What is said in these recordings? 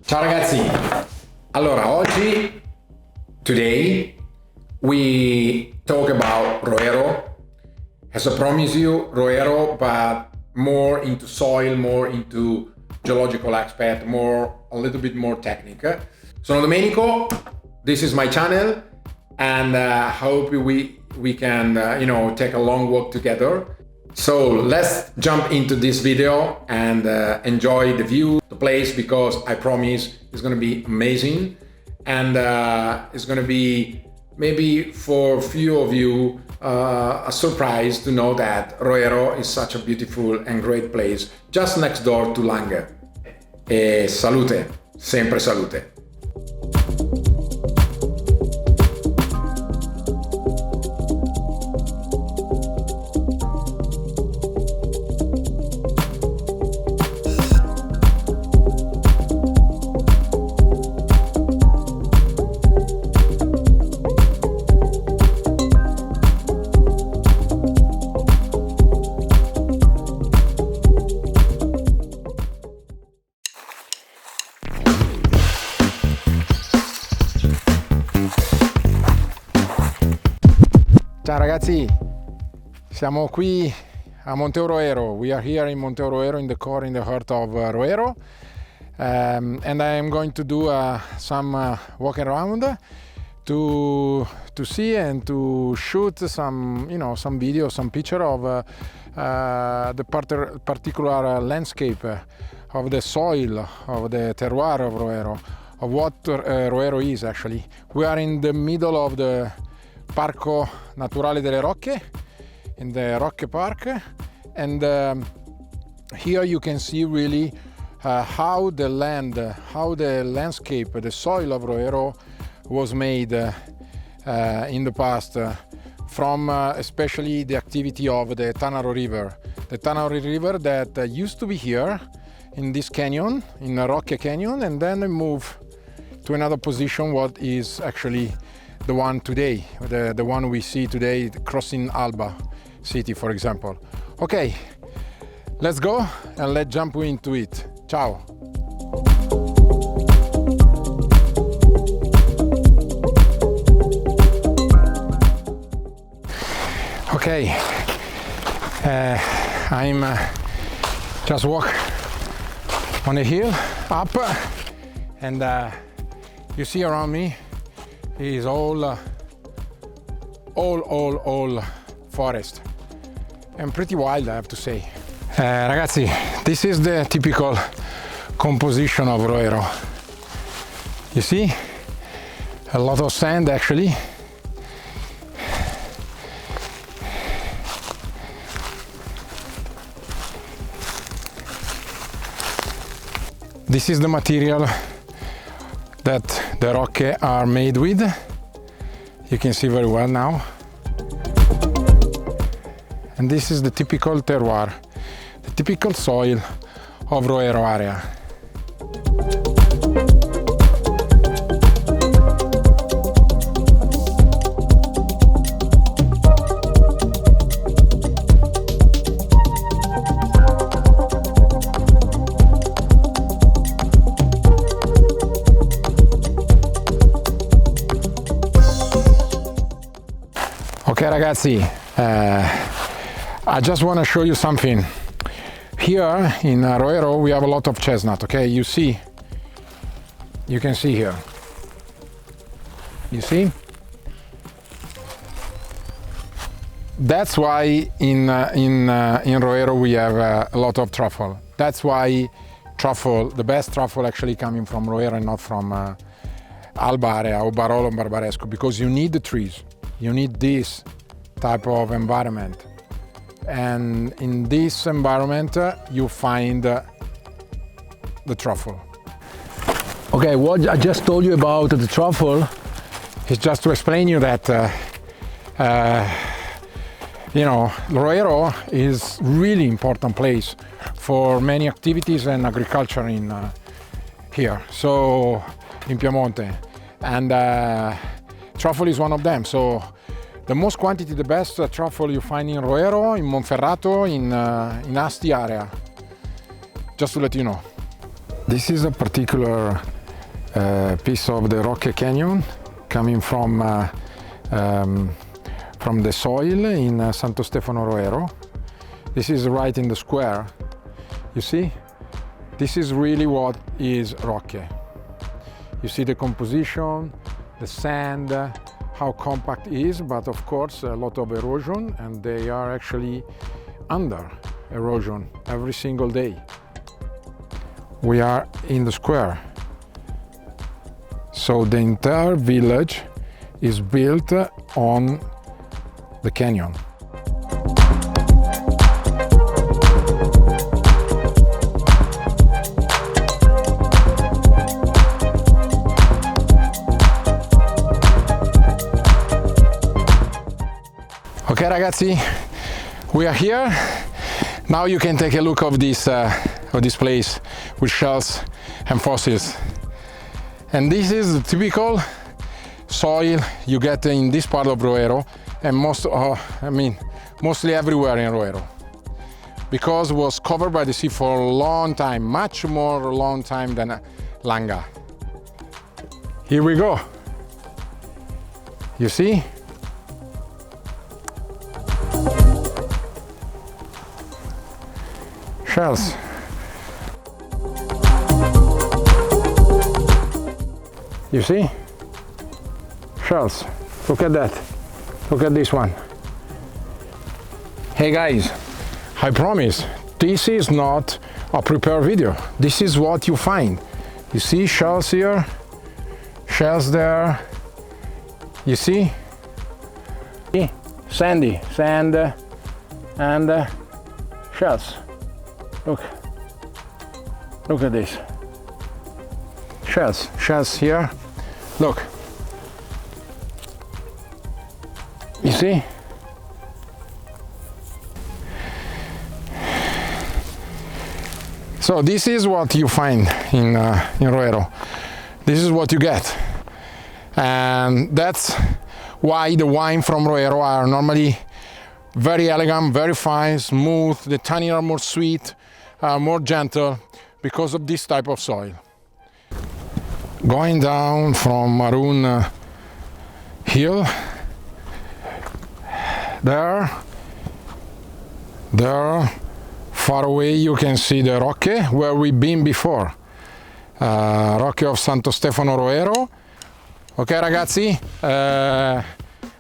Ciao ragazzi! Allora, today, we talk about Roero. As I promised you, Roero, but more into soil, more into geological aspect, a little bit more technical. Sono Domenico, this is my channel, and I hope we can, take a long walk together. So let's jump into this video and enjoy the view, the place, because I promise it's going to be amazing, and it's going to be maybe for a few of you a surprise to know that Roero is such a beautiful and great place just next door to Langhe. E salute, sempre salute. Ciao ragazzi, siamo qui a Monte Roero. We are here in Monte Roero in the heart of Roero, and I am going to do some walking around to see and to shoot some video, some picture of the particular landscape of the soil of the terroir of Roero, of what Roero is actually. We are in the middle of the Parco Naturale delle Rocche, in the Rocche Park, and here you can see really how the landscape, the soil of Roero was made in the past from especially the activity of the Tanaro River. The Tanaro River that used to be here in this canyon, in the Rocche Canyon, and then it moved to another position, what is actually the one today, the one we see today crossing Alba city, for example. Okay, let's go and let's jump into it. Ciao. Okay, I'm just walk on a hill up, and you see around me is all forest and pretty wild, I have to say. Ragazzi, this is the typical composition of Roero. You see, a lot of sand actually. This is the material that the rocke are made with. You can see very well now. And this is the typical terroir, the typical soil of Roero area. Okay ragazzi, I just want to show you something. Here in Roero we have a lot of chestnut, okay? You can see here. You see? That's why in Roero we have a lot of truffle. That's why the best truffle actually coming from Roero and not from Alba area or Barolo and Barbaresco, because you need the trees. You need this type of environment, and in this environment you find the truffle. Okay, what I just told you about the truffle is just to explain you that Roero is really important place for many activities and agriculture in here, so in Piemonte, and truffle is one of them. So the most quantity, the best truffle you find in Roero, in Monferrato, in Asti area. Just to let you know. This is a particular piece of the Rocche Canyon coming from the soil in Santo Stefano Roero. This is right in the square. You see, this is really what is Rocche. You see the composition, the sand, how compact it is, but of course a lot of erosion, and they are actually under erosion every single day. We are in the square. So the entire village is built on the canyon. Okay ragazzi, we are here. Now you can take a look of this place with shells and fossils. And this is the typical soil you get in this part of Roero, and mostly everywhere in Roero, because it was covered by the sea for a long time, much more long time than Langhe. Here we go. You see? Shells. You see? Shells. Look at that. Look at this one. Hey guys, I promise, this is not a prepared video. This is what you find. You see shells here, shells there. You see? Sandy, sand, and shells. Look at this. Shells here. Look. You see? So this is what you find in Roero. This is what you get. And that's why the wine from Roero are normally very elegant, very fine, smooth. The tannin are more sweet, more gentle, because of this type of soil. Going down from Maroon Hill, there, far away you can see the Rocche, where we've been before. Rocche of Santo Stefano Roero. Okay ragazzi,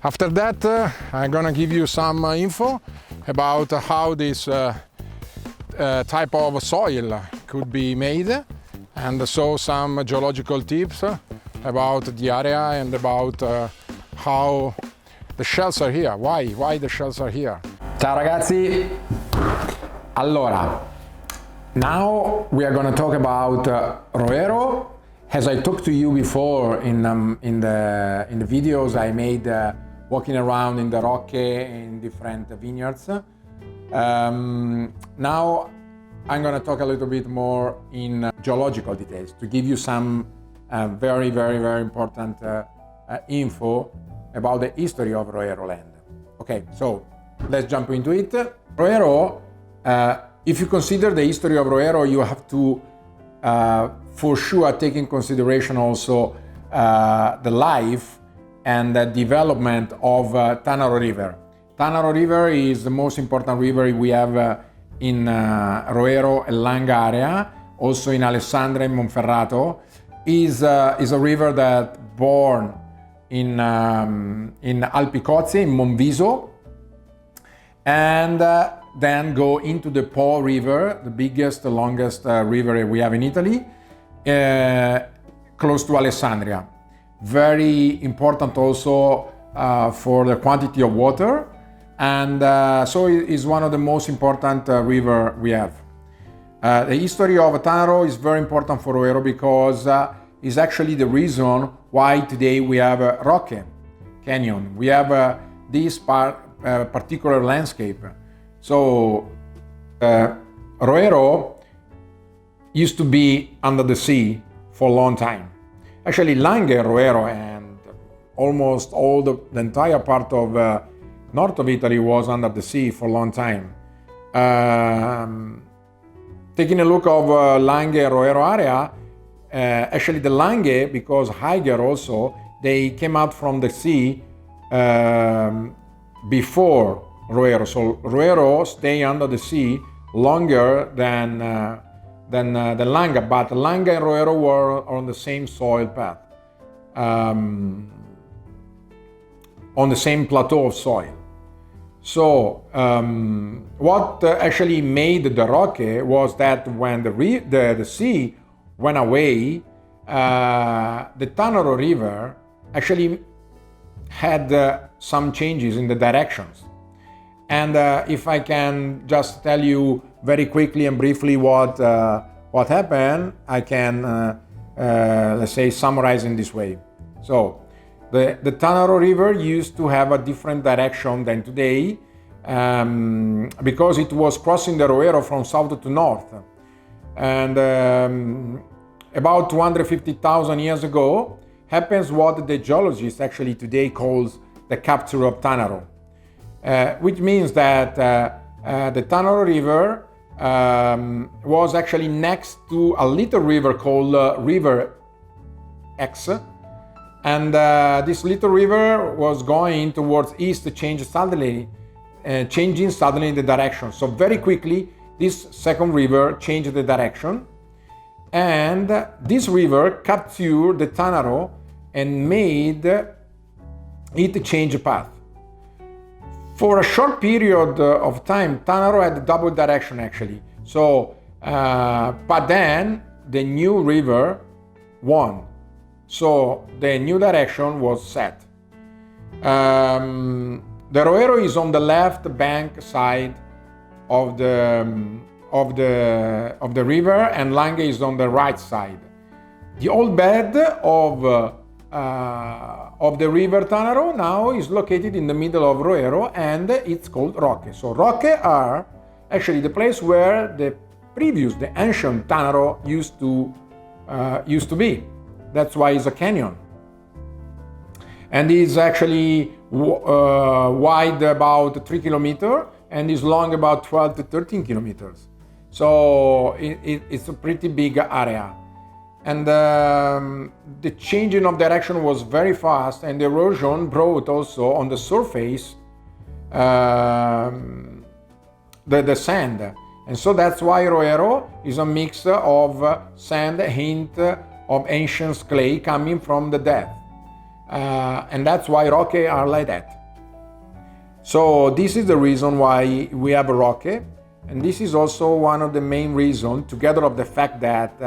after that I'm gonna give you some info about how this type of soil could be made, and so some geological tips about the area and about how the shells are here, why the shells are here. Ciao ragazzi! Allora, now we are going to talk about Roero. As I talked to you before in the videos I made walking around in the Rocche in different vineyards. Now I'm going to talk a little bit more in geological details to give you some very important info about the history of Roero land. Okay, so let's jump into it. Roero, if you consider the history of Roero, you have to for sure take in consideration also the life and the development of Tanaro River. Tanaro River is the most important river we have in Roero and Langhe area, also in Alessandria and Monferrato. Is a river that born in Alpicozzi, in Monviso, and then go into the Po River, the biggest, the longest river we have in Italy, close to Alessandria. Very important also for the quantity of water, and so it is one of the most important river we have. The history of Tanaro is very important for Roero because it's actually the reason why today we have a Rocche Canyon. We have this particular landscape. So Roero used to be under the sea for a long time. Actually, Langhe, Roero, and almost all the entire part of north of Italy was under the sea for a long time. Taking a look of Langhe, Roero area, actually the Langhe, because higher also, they came out from the sea before Roero. So Roero stay under the sea longer than Langhe, but Langhe and Roero were on the same soil path, on the same plateau of soil. So what actually made the Rocche was that when the sea went away, the Tanaro River actually had some changes in the directions. And if I can just tell you very quickly and briefly what happened, I can, let's say, summarize in this way. So, the Tanaro River used to have a different direction than today because it was crossing the Roero from south to north. And about 250,000 years ago happens what the geologist actually today calls the capture of Tanaro, which means that the Tanaro River was actually next to a little river called River X. And this little river was going towards east, changing suddenly the direction. So very quickly, this second river changed the direction, and this river captured the Tanaro and made it change path. For a short period of time, Tanaro had double direction actually. So, but then the new river won. So the new direction was set. The Roero is on the left bank side of the river, and Langhe is on the right side. The old bed of the river Tanaro now is located in the middle of Roero, and it's called Rocche. So Rocche are actually the place where the ancient Tanaro used to be. That's why it's a canyon. And it's actually wide about 3 kilometers and is long about 12 to 13 kilometers. So it's a pretty big area. And the changing of direction was very fast, and the erosion brought also on the surface the sand. And so that's why Roero is a mix of sand, hint of ancient clay coming from the depth. And that's why Rocche are like that. So this is the reason why we have a Rocche, and this is also one of the main reasons, together of the fact that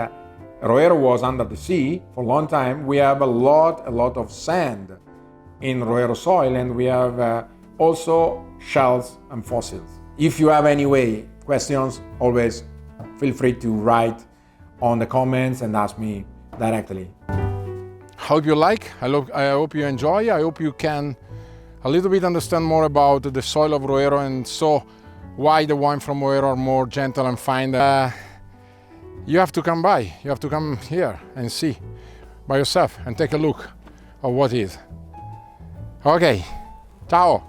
Roero was under the sea for a long time. We have a lot of sand in Roero soil, and we have also shells and fossils. If you have any questions, always feel free to write on the comments and ask me directly. Hope you like, I hope you enjoy, I hope you can a little bit understand more about the soil of Roero, and so why the wine from Roero are more gentle and fine. You have to come by, you have to come here and see by yourself and take a look of what is. Okay, ciao!